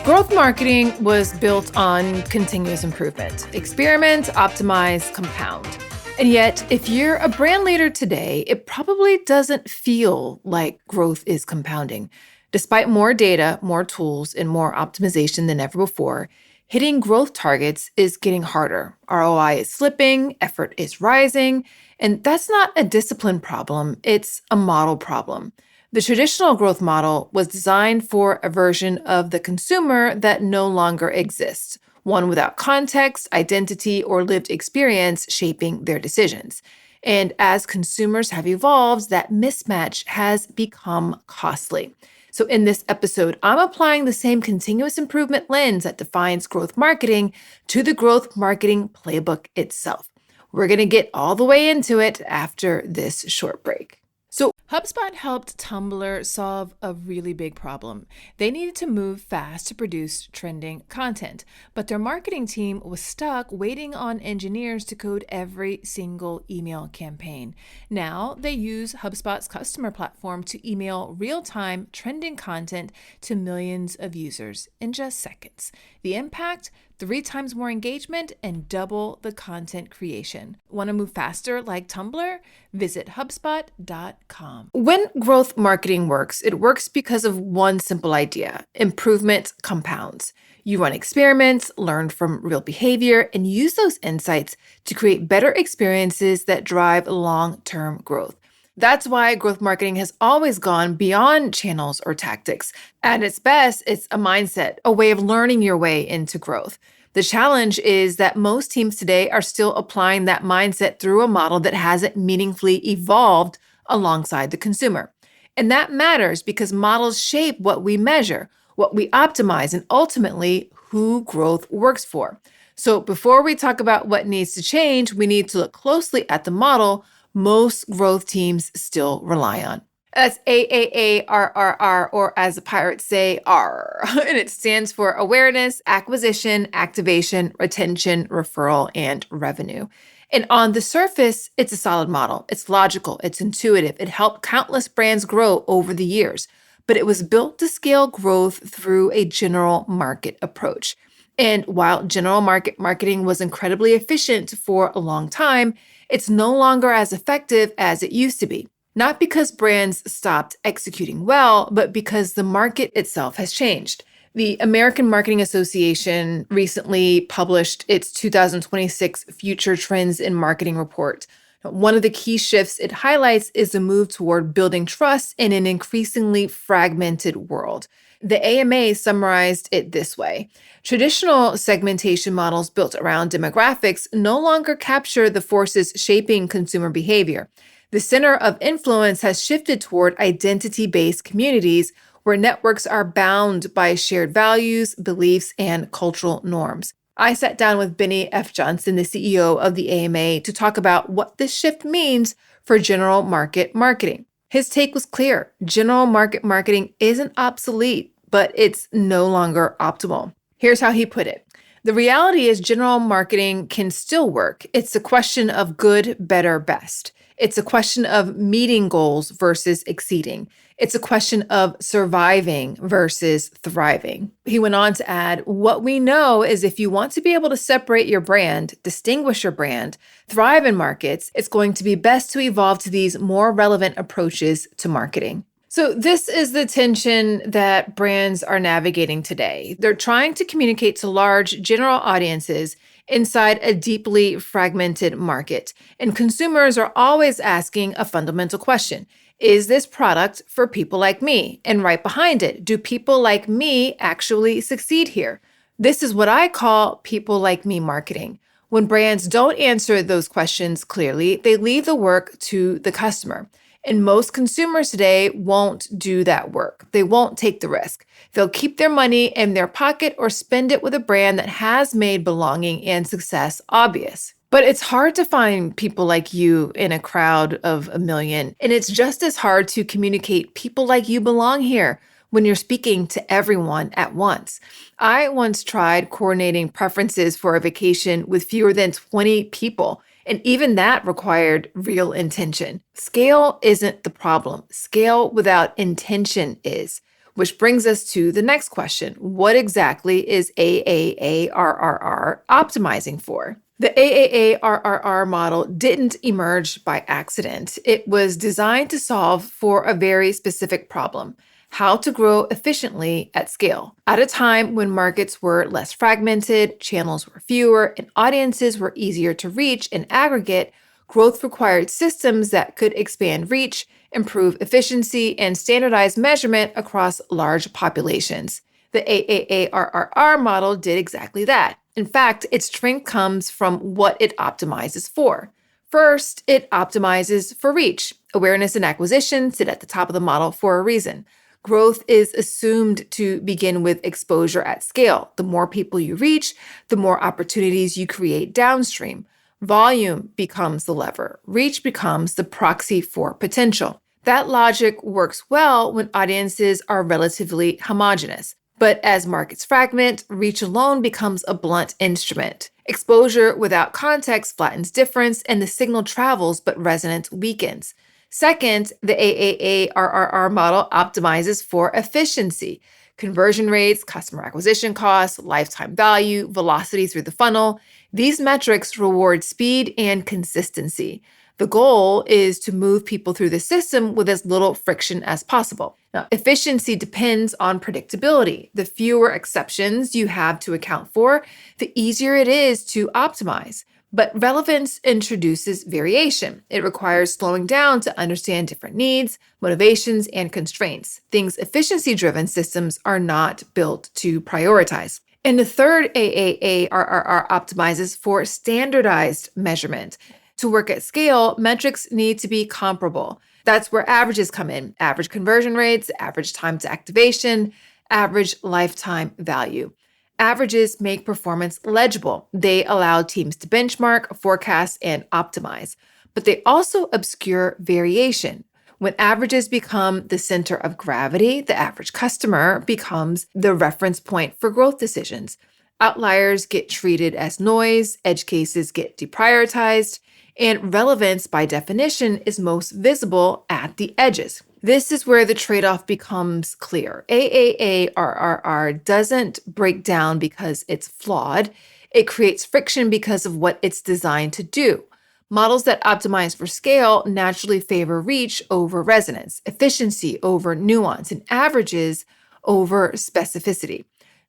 Growth marketing was built on continuous improvement. Experiment, optimize, compound. And yet, if you're a brand leader today, it probably doesn't feel like growth is compounding. Despite more data, more tools, and more optimization than ever before, hitting growth targets is getting harder. ROI is slipping, effort is rising, and that's not a discipline problem, it's a model problem. The traditional growth model was designed for a version of the consumer that no longer exists, one without context, identity, or lived experience shaping their decisions. And as consumers have evolved, that mismatch has become costly. So in this episode, I'm applying the same continuous improvement lens that defines growth marketing to the growth marketing playbook itself. We're going to get all the way into it after this short break. So HubSpot helped Tumblr solve a really big problem. They needed to move fast to produce trending content, but their marketing team was stuck waiting on engineers to code every single email campaign. Now they use HubSpot's customer platform to email real-time trending content to millions of users in just seconds. The impact? 3 times more engagement and double the content creation. Want to move faster like Tumblr? Visit HubSpot.com. When growth marketing works, it works because of one simple idea: improvement compounds. You run experiments, learn from real behavior, and use those insights to create better experiences that drive long-term growth. That's why growth marketing has always gone beyond channels or tactics. At its best, it's a mindset, a way of learning your way into growth. The challenge is that most teams today are still applying that mindset through a model that hasn't meaningfully evolved alongside the consumer. And that matters because models shape what we measure, what we optimize, and ultimately who growth works for. So before we talk about what needs to change, we need to look closely at the model most growth teams still rely on. That's AAARRR, or as the pirates say, ARR. And it stands for Awareness, Acquisition, Activation, Retention, Referral, and Revenue. And on the surface, it's a solid model. It's logical. It's intuitive. It helped countless brands grow over the years. But it was built to scale growth through a general market approach. And while general market marketing was incredibly efficient for a long time, it's no longer as effective as it used to be. Not because brands stopped executing well, but because the market itself has changed. The American Marketing Association recently published its 2026 Future Trends in Marketing report. One of the key shifts it highlights is the move toward building trust in an increasingly fragmented world. The AMA summarized it this way: traditional segmentation models built around demographics no longer capture the forces shaping consumer behavior. The center of influence has shifted toward identity-based communities where networks are bound by shared values, beliefs, and cultural norms. I sat down with Bennie F. Johnson, the CEO of the AMA, to talk about what this shift means for general market marketing. His take was clear. General market marketing isn't obsolete, but it's no longer optimal. Here's how he put it. The reality is general marketing can still work. It's a question of good, better, best. It's a question of meeting goals versus exceeding. It's a question of surviving versus thriving. He went on to add, what we know is if you want to be able to separate your brand, distinguish your brand, thrive in markets, it's going to be best to evolve to these more relevant approaches to marketing. So this is the tension that brands are navigating today. They're trying to communicate to large general audiences inside a deeply fragmented market. And consumers are always asking a fundamental question. Is this product for people like me? And right behind it, do people like me actually succeed here? This is what I call people like me marketing. When brands don't answer those questions clearly, they leave the work to the customer. And most consumers today won't do that work. They won't take the risk. They'll keep their money in their pocket or spend it with a brand that has made belonging and success obvious. But it's hard to find people like you in a crowd of a million. And it's just as hard to communicate people like you belong here when you're speaking to everyone at once. I once tried coordinating preferences for a vacation with fewer than 20 people. And even that required real intention. Scale isn't the problem. Scale without intention is. Which brings us to the next question. What exactly is AAARRR optimizing for? The AAARRR model didn't emerge by accident. It was designed to solve for a very specific problem: how to grow efficiently at scale. At a time when markets were less fragmented, channels were fewer, and audiences were easier to reach in aggregate, growth required systems that could expand reach, improve efficiency, and standardize measurement across large populations. The AAARRR model did exactly that. In fact, its strength comes from what it optimizes for. First, it optimizes for reach. Awareness and acquisition sit at the top of the model for a reason. Growth is assumed to begin with exposure at scale. The more people you reach, the more opportunities you create downstream. Volume becomes the lever. Reach becomes the proxy for potential. That logic works well when audiences are relatively homogeneous. But as markets fragment, reach alone becomes a blunt instrument. Exposure without context flattens difference, and the signal travels but resonance weakens. Second, the AAARRR model optimizes for efficiency. Conversion rates, customer acquisition costs, lifetime value, velocity through the funnel. These metrics reward speed and consistency. The goal is to move people through the system with as little friction as possible. Now, efficiency depends on predictability. The fewer exceptions you have to account for, the easier it is to optimize. But relevance introduces variation. It requires slowing down to understand different needs, motivations, and constraints. Things efficiency-driven systems are not built to prioritize. And the third AAARRR optimizes for standardized measurement. To work at scale, metrics need to be comparable. That's where averages come in: average conversion rates, average time to activation, average lifetime value. Averages make performance legible. They allow teams to benchmark, forecast, and optimize. But they also obscure variation. When averages become the center of gravity, the average customer becomes the reference point for growth decisions. Outliers get treated as noise, edge cases get deprioritized, and relevance, by definition, is most visible at the edges. This is where the trade-off becomes clear. AAARRR doesn't break down because it's flawed. It creates friction because of what it's designed to do. Models that optimize for scale naturally favor reach over resonance, efficiency over nuance, and averages over specificity.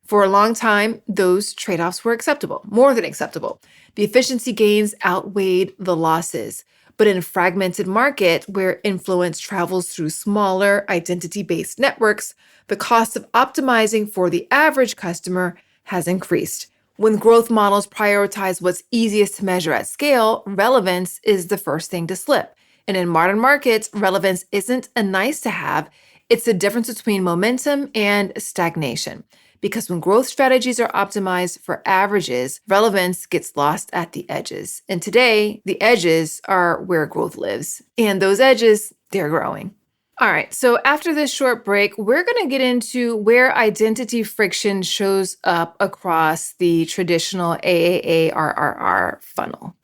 For a long time, those trade-offs were acceptable, more than acceptable. The efficiency gains outweighed the losses. But in a fragmented market where influence travels through smaller, identity-based networks, the cost of optimizing for the average customer has increased. When growth models prioritize what's easiest to measure at scale, relevance is the first thing to slip. And in modern markets, relevance isn't a nice to have, it's the difference between momentum and stagnation. Because when growth strategies are optimized for averages, relevance gets lost at the edges. And today, the edges are where growth lives. And those edges, they're growing. All right, so after this short break, we're going to get into where identity friction shows up across the traditional AAARRR funnel.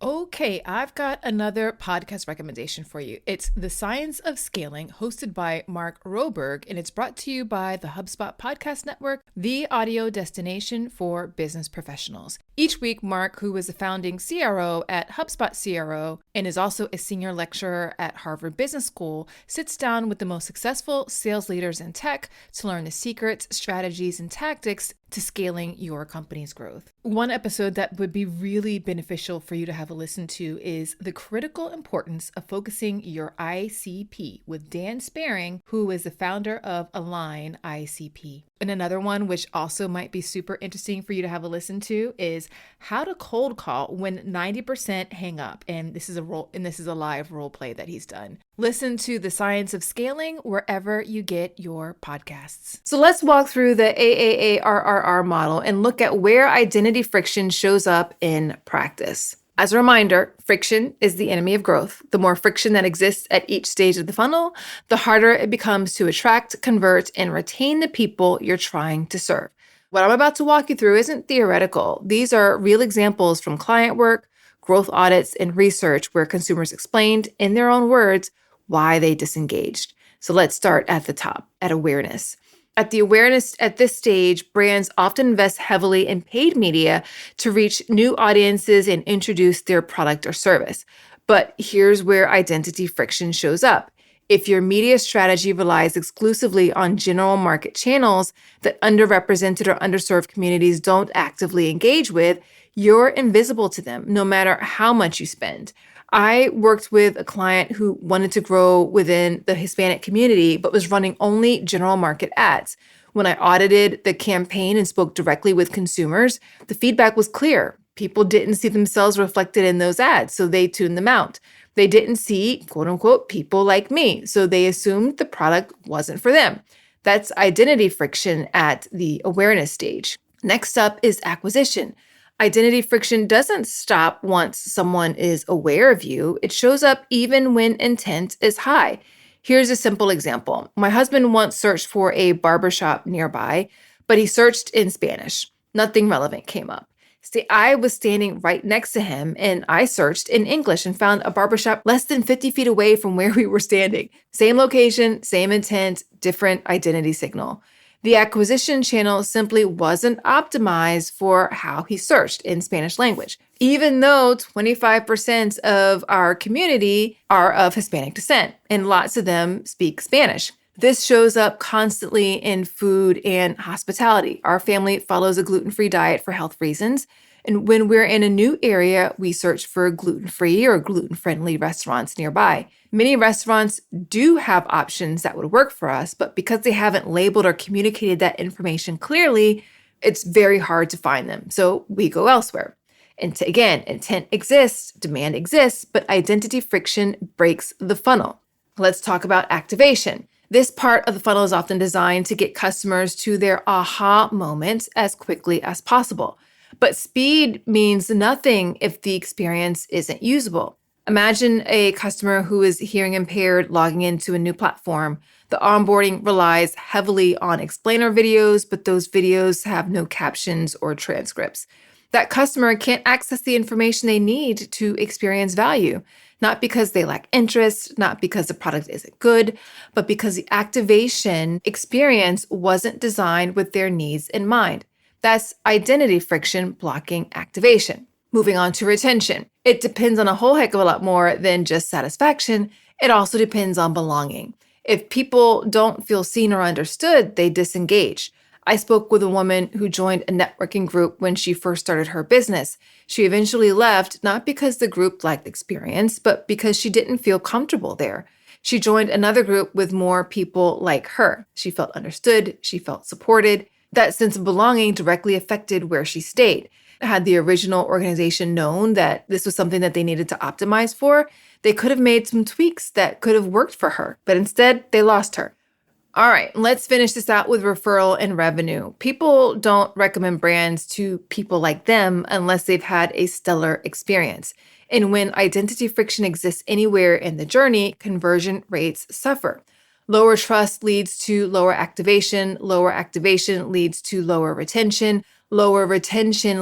Okay, I've got another podcast recommendation for you. It's The Science of Scaling, hosted by Mark Roberg, and it's brought to you by the HubSpot Podcast Network, the audio destination for business professionals. Each week, Mark, who is a founding CRO at HubSpot CRO and is also a senior lecturer at Harvard Business School, sits down with the most successful sales leaders in tech to learn the secrets, strategies, and tactics to scaling your company's growth. One episode that would be really beneficial for you to have a listen to is The Critical Importance of Focusing Your ICP with Dan Sparing, who is the founder of Align ICP. And another one, which also might be super interesting for you to have a listen to, is How to Cold Call When 90% Hang Up. And this is a live role play that he's done. Listen to The Science of Scaling wherever you get your podcasts. So let's walk through the AAARRR model and look at where identity friction shows up in practice. As a reminder, friction is the enemy of growth. The more friction that exists at each stage of the funnel, the harder it becomes to attract, convert, and retain the people you're trying to serve. What I'm about to walk you through isn't theoretical. These are real examples from client work, growth audits, and research where consumers explained, in their own words, why they disengaged. So let's start at the top, at awareness. At the awareness at this stage, brands often invest heavily in paid media to reach new audiences and introduce their product or service. But here's where identity friction shows up. If your media strategy relies exclusively on general market channels that underrepresented or underserved communities don't actively engage with, you're invisible to them, no matter how much you spend. I worked with a client who wanted to grow within the Hispanic community, but was running only general market ads. When I audited the campaign and spoke directly with consumers, the feedback was clear. People didn't see themselves reflected in those ads, so they tuned them out. They didn't see, quote unquote, people like me, so they assumed the product wasn't for them. That's identity friction at the awareness stage. Next up is acquisition. Identity friction doesn't stop once someone is aware of you. It shows up even when intent is high. Here's a simple example. My husband once searched for a barbershop nearby, but he searched in Spanish. Nothing relevant came up. See, I was standing right next to him and I searched in English and found a barbershop less than 50 feet away from where we were standing. Same location, same intent, different identity signal. The acquisition channel simply wasn't optimized for how he searched in Spanish language, even though 25% of our community are of Hispanic descent, and lots of them speak Spanish. This shows up constantly in food and hospitality. Our family follows a gluten-free diet for health reasons. And when we're in a new area, we search for gluten-free or gluten-friendly restaurants nearby. Many restaurants do have options that would work for us, but because they haven't labeled or communicated that information clearly, it's very hard to find them. So we go elsewhere. And again, intent exists, demand exists, but identity friction breaks the funnel. Let's talk about activation. This part of the funnel is often designed to get customers to their aha moment as quickly as possible. But speed means nothing if the experience isn't usable. Imagine a customer who is hearing impaired logging into a new platform. The onboarding relies heavily on explainer videos, but those videos have no captions or transcripts. That customer can't access the information they need to experience value, not because they lack interest, not because the product isn't good, but because the activation experience wasn't designed with their needs in mind. That's identity friction blocking activation. Moving on to retention. It depends on a whole heck of a lot more than just satisfaction. It also depends on belonging. If people don't feel seen or understood, they disengage. I spoke with a woman who joined a networking group when she first started her business. She eventually left, not because the group lacked experience, but because she didn't feel comfortable there. She joined another group with more people like her. She felt understood. She felt supported. That sense of belonging directly affected where she stayed. Had the original organization known that this was something that they needed to optimize for, they could have made some tweaks that could have worked for her, but instead they lost her. All right, let's finish this out with referral and revenue. People don't recommend brands to people like them unless they've had a stellar experience. And when identity friction exists anywhere in the journey, conversion rates suffer. Lower trust leads to lower activation leads to lower retention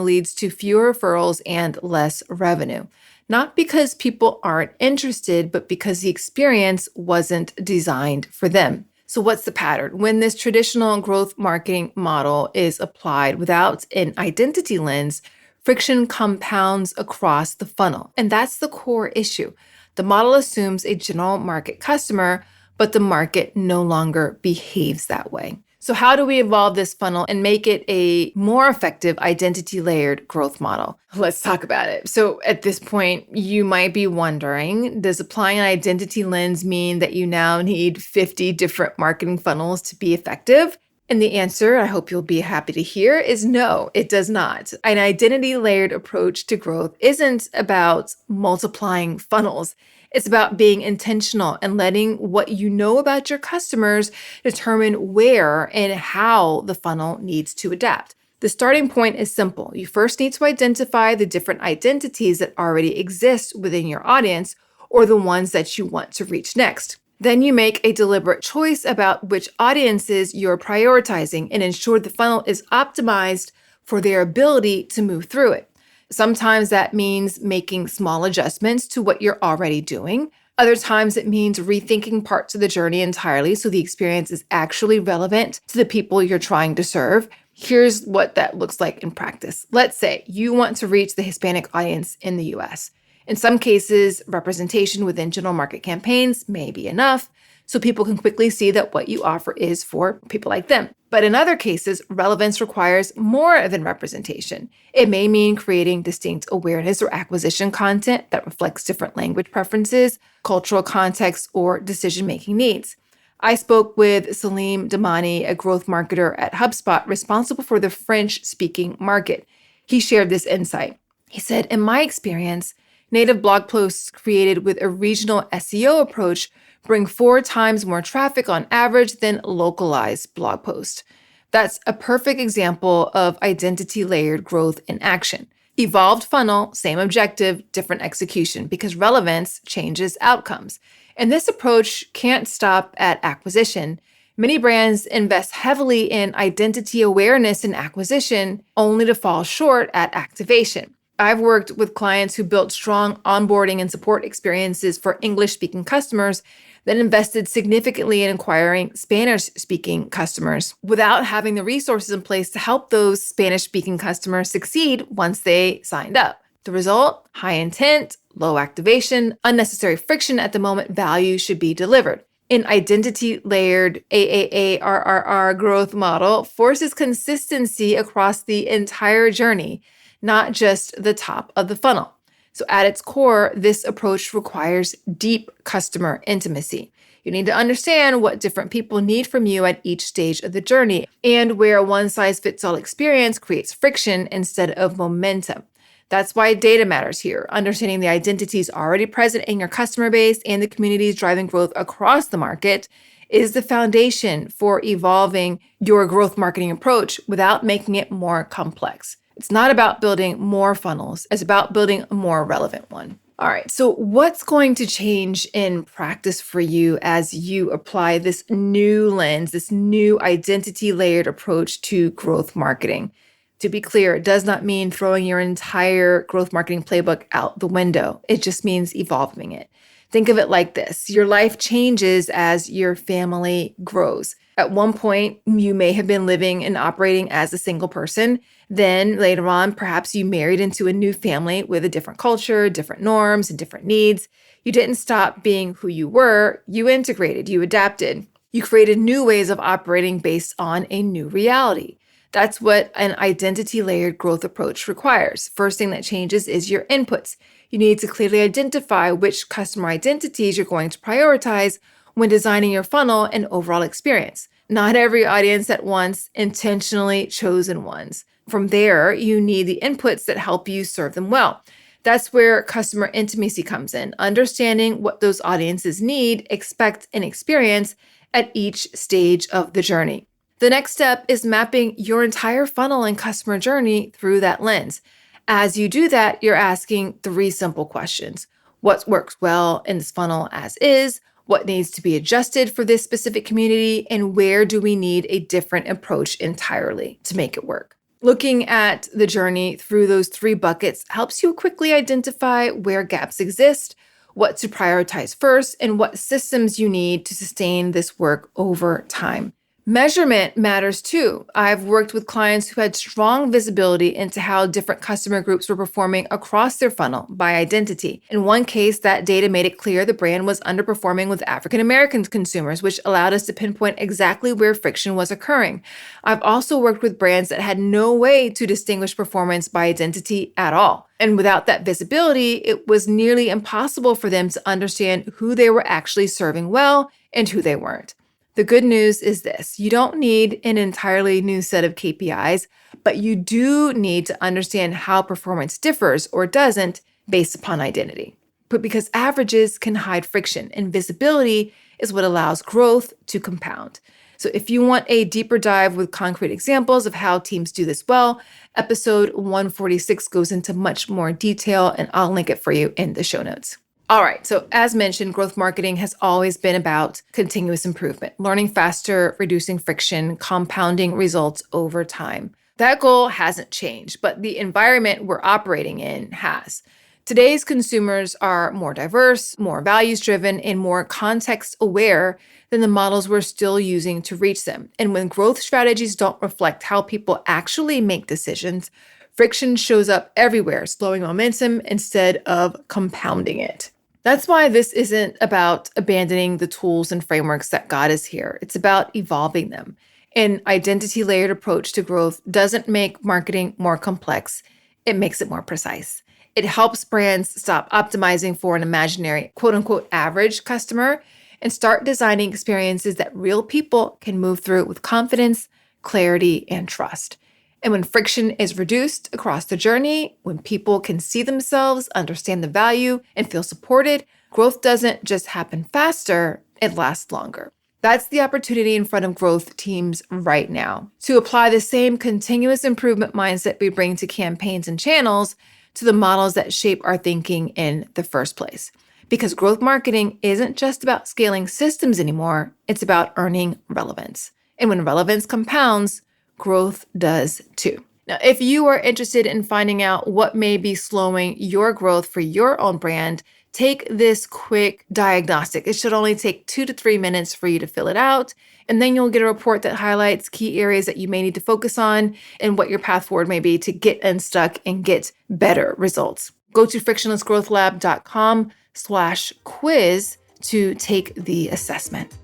leads to fewer referrals and less revenue. Not because people aren't interested, but because the experience wasn't designed for them. So what's the pattern? When this traditional growth marketing model is applied without an identity lens, friction compounds across the funnel. And that's the core issue. The model assumes a general market customer, but the market no longer behaves that way. So how do we evolve this funnel and make it a more effective identity-layered growth model? Let's talk about it. So at this point, you might be wondering, does applying an identity lens mean that you now need 50 different marketing funnels to be effective? And the answer, I hope you'll be happy to hear, is no, it does not. An identity-layered approach to growth isn't about multiplying funnels. It's about being intentional and letting what you know about your customers determine where and how the funnel needs to adapt. The starting point is simple. You first need to identify the different identities that already exist within your audience or the ones that you want to reach next. Then you make a deliberate choice about which audiences you're prioritizing and ensure the funnel is optimized for their ability to move through it. Sometimes that means making small adjustments to what you're already doing. Other times it means rethinking parts of the journey entirely so the experience is actually relevant to the people you're trying to serve. Here's what that looks like in practice. Let's say you want to reach the Hispanic audience in the US. In some cases, representation within general market campaigns may be enough, so people can quickly see that what you offer is for people like them. But in other cases, relevance requires more than representation. It may mean creating distinct awareness or acquisition content that reflects different language preferences, cultural context, or decision-making needs. I spoke with Salim Damani, a growth marketer at HubSpot responsible for the French-speaking market. He shared this insight. He said, in my experience, native blog posts created with a regional SEO approach bring 4 times more traffic on average than localized blog posts. That's a perfect example of identity-layered growth in action. Evolved funnel, same objective, different execution, because relevance changes outcomes. And this approach can't stop at acquisition. Many brands invest heavily in identity awareness and acquisition, only to fall short at activation. I've worked with clients who built strong onboarding and support experiences for English-speaking customers, then invested significantly in acquiring Spanish-speaking customers without having the resources in place to help those Spanish-speaking customers succeed once they signed up. The result? High intent, low activation, unnecessary friction at the moment value should be delivered. An identity-layered AARRR growth model forces consistency across the entire journey, not just the top of the funnel. So at its core, this approach requires deep customer intimacy. You need to understand what different people need from you at each stage of the journey and where a one-size-fits-all experience creates friction instead of momentum. That's why data matters here. Understanding the identities already present in your customer base and the communities driving growth across the market is the foundation for evolving your growth marketing approach without making it more complex. It's not about building more funnels. It's about building a more relevant one. All right, so what's going to change in practice for you as you apply this new lens, this new identity-layered approach to growth marketing? To be clear, it does not mean throwing your entire growth marketing playbook out the window. It just means evolving it. Think of it like this. Your life changes as your family grows. At one point, you may have been living and operating as a single person. Then later on, perhaps you married into a new family with a different culture, different norms, and different needs. You didn't stop being who you were. You integrated, you adapted. You created new ways of operating based on a new reality. That's what an identity-layered growth approach requires. First thing that changes is your inputs. You need to clearly identify which customer identities you're going to prioritize when designing your funnel and overall experience. Not every audience at once, intentionally chosen ones. From there, you need the inputs that help you serve them well. That's where customer intimacy comes in, understanding what those audiences need, expect, and experience at each stage of the journey. The next step is mapping your entire funnel and customer journey through that lens. As you do that, you're asking 3 simple questions. What works well in this funnel as is? What needs to be adjusted for this specific community? And where do we need a different approach entirely to make it work? Looking at the journey through those 3 buckets helps you quickly identify where gaps exist, what to prioritize first, and what systems you need to sustain this work over time. Measurement matters too. I've worked with clients who had strong visibility into how different customer groups were performing across their funnel by identity. In one case, that data made it clear the brand was underperforming with African American consumers, which allowed us to pinpoint exactly where friction was occurring. I've also worked with brands that had no way to distinguish performance by identity at all. And without that visibility, it was nearly impossible for them to understand who they were actually serving well and who they weren't. The good news is this: you don't need an entirely new set of KPIs, but you do need to understand how performance differs or doesn't based upon identity. But because averages can hide friction, and visibility is what allows growth to compound. So if you want a deeper dive with concrete examples of how teams do this well, episode 146 goes into much more detail, and I'll link it for you in the show notes. All right, so as mentioned, growth marketing has always been about continuous improvement, learning faster, reducing friction, compounding results over time. That goal hasn't changed, but the environment we're operating in has. Today's consumers are more diverse, more values-driven, and more context-aware than the models we're still using to reach them. And when growth strategies don't reflect how people actually make decisions, friction shows up everywhere, slowing momentum instead of compounding it. That's why this isn't about abandoning the tools and frameworks that got us here. It's about evolving them. An identity-layered approach to growth doesn't make marketing more complex. It makes it more precise. It helps brands stop optimizing for an imaginary, quote unquote, average customer and start designing experiences that real people can move through with confidence, clarity, and trust. And when friction is reduced across the journey, when people can see themselves, understand the value, and feel supported, growth doesn't just happen faster, it lasts longer. That's the opportunity in front of growth teams right now, to apply the same continuous improvement mindset we bring to campaigns and channels to the models that shape our thinking in the first place. Because growth marketing isn't just about scaling systems anymore, it's about earning relevance. And when relevance compounds, growth does too. Now, if you are interested in finding out what may be slowing your growth for your own brand, take this quick diagnostic. It should only take 2 to 3 minutes for you to fill it out. And then you'll get a report that highlights key areas that you may need to focus on and what your path forward may be to get unstuck and get better results. Go to frictionlessgrowthlab.com/quiz to take the assessment.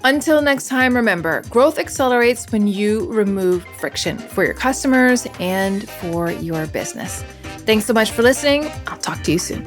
Until next time, remember, growth accelerates when you remove friction for your customers and for your business. Thanks so much for listening. I'll talk to you soon.